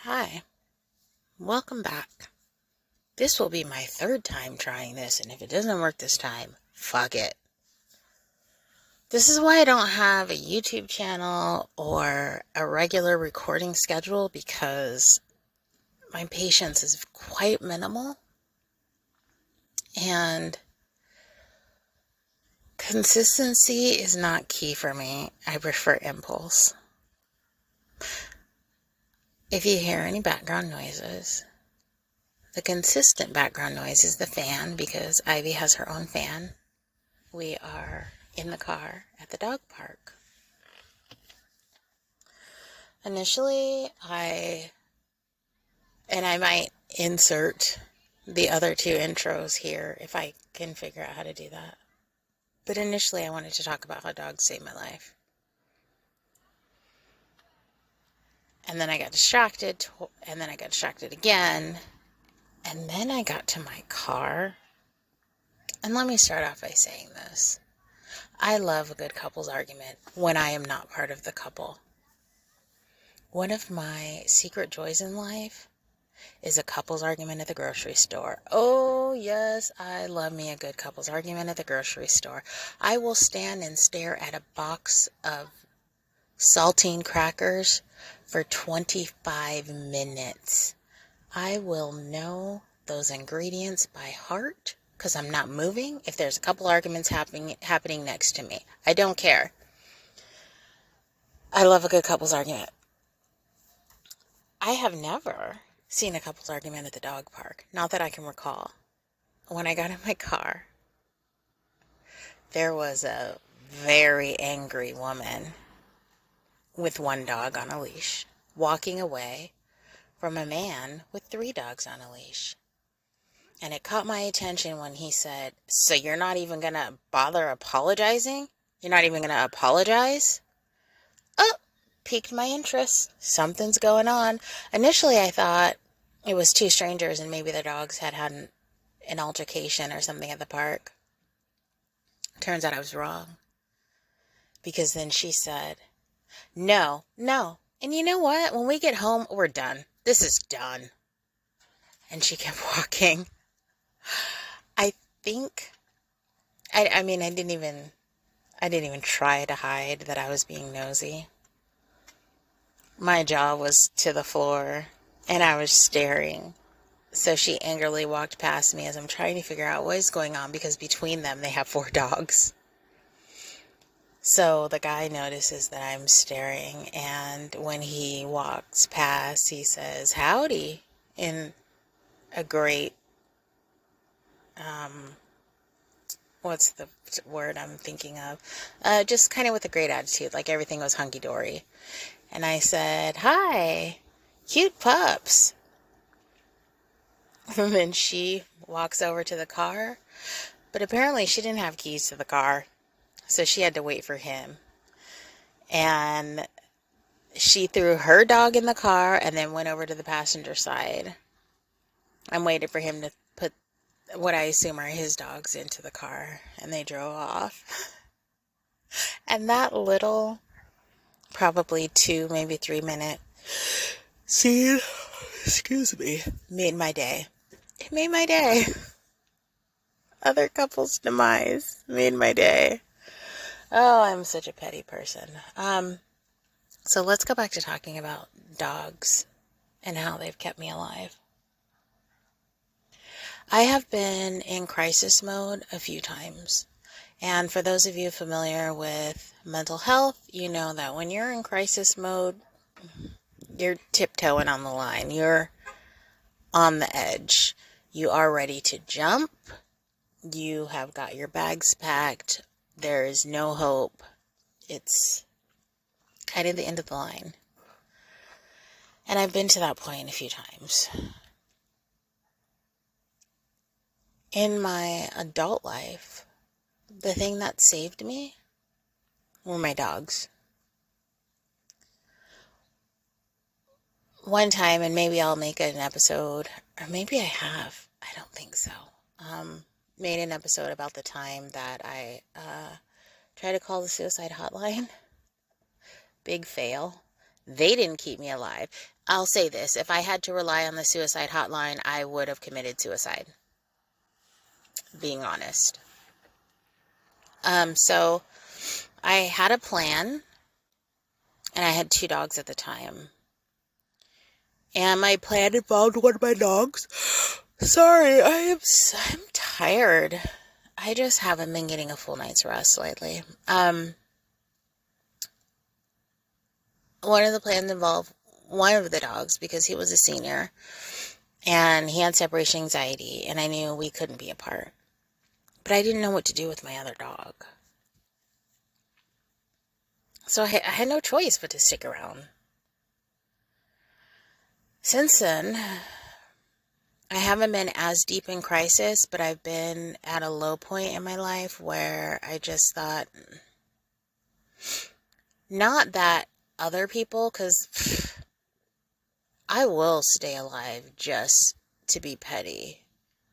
Hi, welcome back. This will be my third time trying this, and if it doesn't work this time, fuck it. This is why I don't have a YouTube channel or a regular recording schedule, because my patience is quite minimal, and consistency is not key for me. I prefer impulse. If you hear any background noises, the consistent background noise is the fan, because Ivy has her own fan. We are in the car at the dog park. Initially, I might insert the other two intros here if I can figure out how to do that. But initially, I wanted to talk about how dogs saved my life. And then I got distracted, and then I got distracted again. And then I got to my car. And let me start off by saying this. I love a good couples argument when I am not part of the couple. One of my secret joys in life is a couples argument at the grocery store. Oh, yes, I love me a good couples argument at the grocery store. I will stand and stare at a box of saltine crackers for 25 minutes. I will know those ingredients by heart because I'm not moving if there's a couple arguments happening next to me. I don't care. I love a good couples argument. I have never seen a couples argument at the dog park, not that I can recall. When I got in my car, there was a very angry woman with one dog on a leash walking away from a man with 3 dogs on a leash. And it caught my attention when he said, "So you're not even going to bother apologizing? You're not even going to apologize?" Oh, piqued my interest. Something's going on. Initially, I thought it was 2 strangers and maybe their dogs had an altercation or something at the park. Turns out I was wrong. Because then she said, no. And you know what? When we get home, we're done. This is done. And she kept walking. I think, I mean, I didn't even try to hide that I was being nosy. My jaw was to the floor and I was staring. So she angrily walked past me as I'm trying to figure out what is going on, because between them they have 4 dogs. So the guy notices that I'm staring, and when he walks past, he says, "Howdy," in a great, what's the word I'm thinking of? Just kind of with a great attitude, like everything was hunky-dory. And I said, "Hi, cute pups." And then she walks over to the car, but apparently she didn't have keys to the car, so she had to wait for him. And she threw her dog in the car and then went over to the passenger side and waited for him to put what I assume are his dogs into the car, and they drove off. And that little, probably 2, maybe 3-minute scene, excuse me, made my day. It made my day. Other couples' demise made my day. Oh, I'm such a petty person. So let's go back to talking about dogs and how they've kept me alive. I have been in crisis mode a few times. And for those of you familiar with mental health, you know that when you're in crisis mode, you're tiptoeing on the line. You're on the edge. You are ready to jump. You have got your bags packed. There is no hope. It's kind of the end of the line. And I've been to that point a few times. In my adult life, the thing that saved me were my dogs. One time, and maybe I'll make an episode, or maybe I have, I don't think so, made an episode about the time that I tried to call the suicide hotline. Big fail. They didn't keep me alive. I'll say this. If I had to rely on the suicide hotline, I would have committed suicide. Being honest. So I had a plan, and I had 2 dogs at the time. And my plan involved one of my dogs. Sorry, I'm tired. I just haven't been getting a full night's rest lately. One of the plans involved one of the dogs because he was a senior and he had separation anxiety, and I knew we couldn't be apart. But I didn't know what to do with my other dog. So I had no choice but to stick around. Since then, I haven't been as deep in crisis, but I've been at a low point in my life where I just thought, not that other people, because I will stay alive just to be petty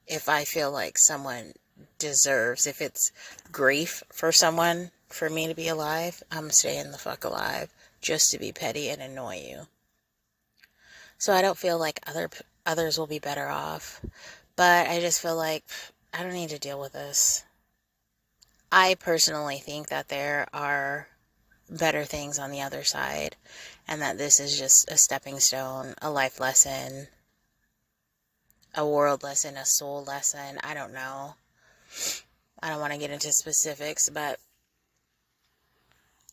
if I feel like someone deserves, if it's grief for someone, for me to be alive, I'm staying the fuck alive just to be petty and annoy you. So I don't feel like others will be better off, but I just feel like I don't need to deal with this. I personally think that there are better things on the other side, and that this is just a stepping stone, a life lesson, a world lesson, a soul lesson. I don't know. I don't want to get into specifics, but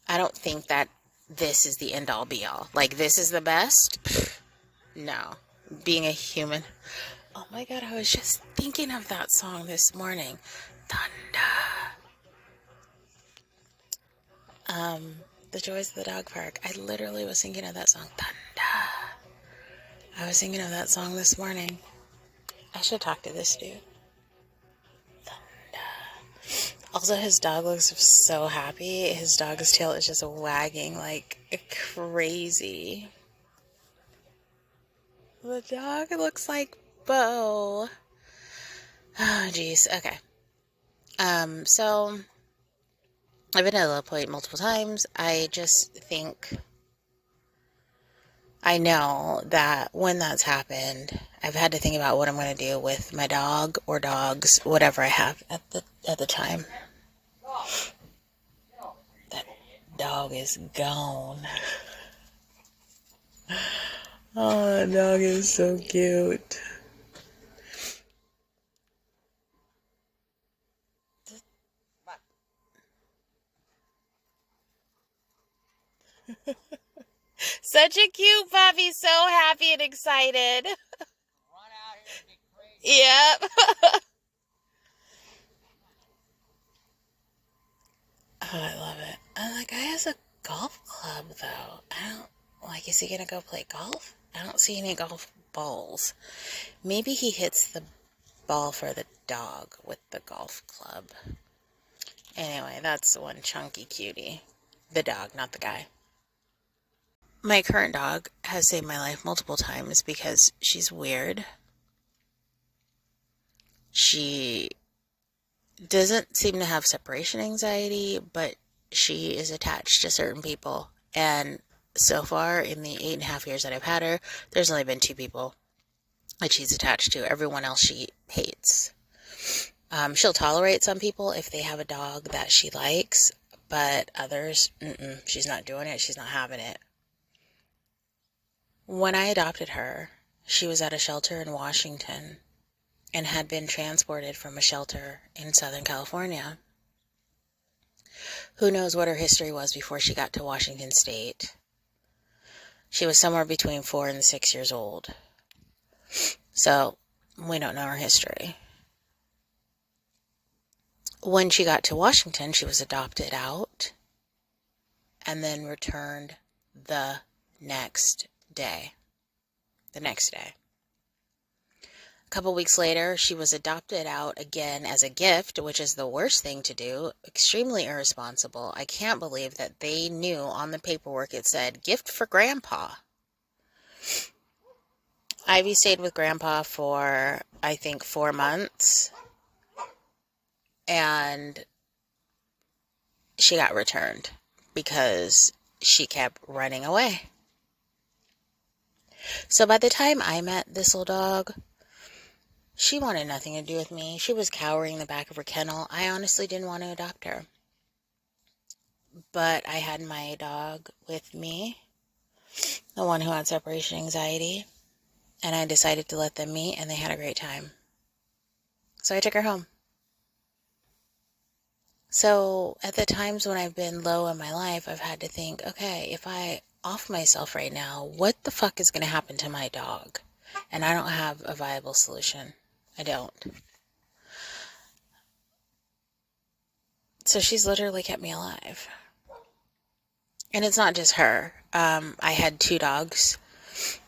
I don't think that this is the end all be all. Like, this is the best? No. Being a human. Oh my God, I was just thinking of that song this morning. Thunder. The Joys of the Dog Park. I literally was thinking of that song. Thunder. I was thinking of that song this morning. I should talk to this dude. Thunder. Also, his dog looks so happy. His dog's tail is just wagging like crazy. The dog looks like Bo. Oh, jeez. Okay. So I've been at a low point multiple times. I just think I know that when that's happened, I've had to think about what I'm going to do with my dog or dogs, whatever I have at the time. That dog is gone. Oh, that dog is so cute. Such a cute puppy, so happy and excited. Yep. Oh, I love it. And the guy has a golf club, though. Is he gonna go play golf? I don't see any golf balls. Maybe he hits the ball for the dog with the golf club. Anyway, that's one chunky cutie. The dog, not the guy. My current dog has saved my life multiple times because she's weird. She doesn't seem to have separation anxiety, but she is attached to certain people. And so far, in the 8.5 years that I've had her, there's only been 2 people that she's attached to. Everyone else she hates. She'll tolerate some people if they have a dog that she likes, but others, she's not doing it. She's not having it. When I adopted her, she was at a shelter in Washington and had been transported from a shelter in Southern California. Who knows what her history was before she got to Washington State. She was somewhere between 4 and 6 years old. So, we don't know her history. When she got to Washington, she was adopted out and then returned the next day. A couple weeks later, she was adopted out again as a gift, which is the worst thing to do. Extremely irresponsible. I can't believe that they knew on the paperwork it said, gift for Grandpa. Ivy stayed with Grandpa for, I think, 4 months. And she got returned because she kept running away. So by the time I met this little dog, she wanted nothing to do with me. She was cowering in the back of her kennel. I honestly didn't want to adopt her. But I had my dog with me, the one who had separation anxiety, and I decided to let them meet, and they had a great time. So I took her home. So at the times when I've been low in my life, I've had to think, okay, if I off myself right now, what the fuck is going to happen to my dog? And I don't have a viable solution. I don't. So she's literally kept me alive. And it's not just her. I had 2 dogs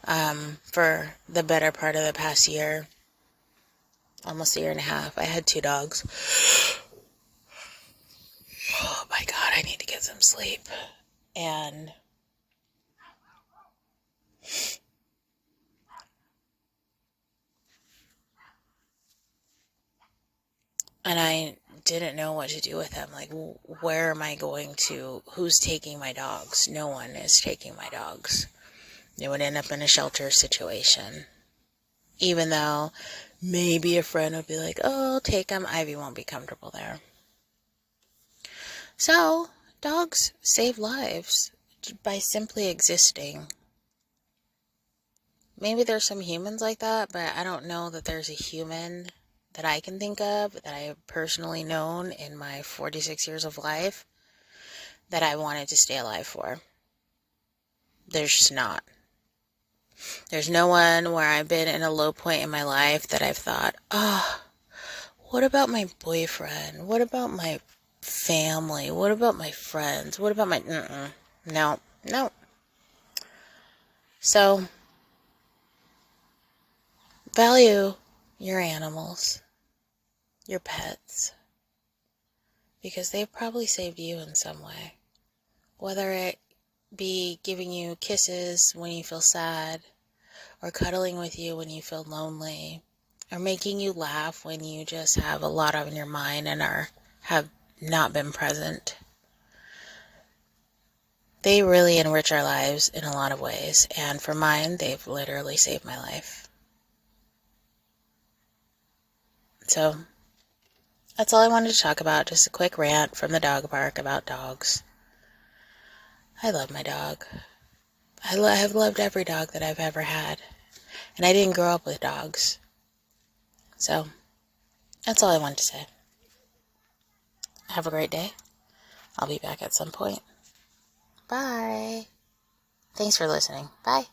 for the better part of the past year, almost a year and a half. I had 2 dogs. Oh my God, I need to get some sleep. And I didn't know what to do with them. Like, where am I going to? Who's taking my dogs? No one is taking my dogs. They would end up in a shelter situation. Even though maybe a friend would be like, oh, I'll take them. Ivy won't be comfortable there. So, dogs save lives by simply existing. Maybe there's some humans like that, but I don't know that there's a human that I can think of, that I have personally known in my 46 years of life, that I wanted to stay alive for. There's just not. There's no one where I've been in a low point in my life that I've thought, oh, what about my boyfriend? What about my family? What about my friends? What about my... No. So, value your animals, your pets, because they've probably saved you in some way. Whether it be giving you kisses when you feel sad, or cuddling with you when you feel lonely, or making you laugh when you just have a lot on your mind and have not been present. They really enrich our lives in a lot of ways, and for mine, they've literally saved my life. So, that's all I wanted to talk about, just a quick rant from the dog park about dogs. I love my dog. I have loved every dog that I've ever had, and I didn't grow up with dogs. So, that's all I wanted to say. Have a great day. I'll be back at some point. Bye. Thanks for listening. Bye.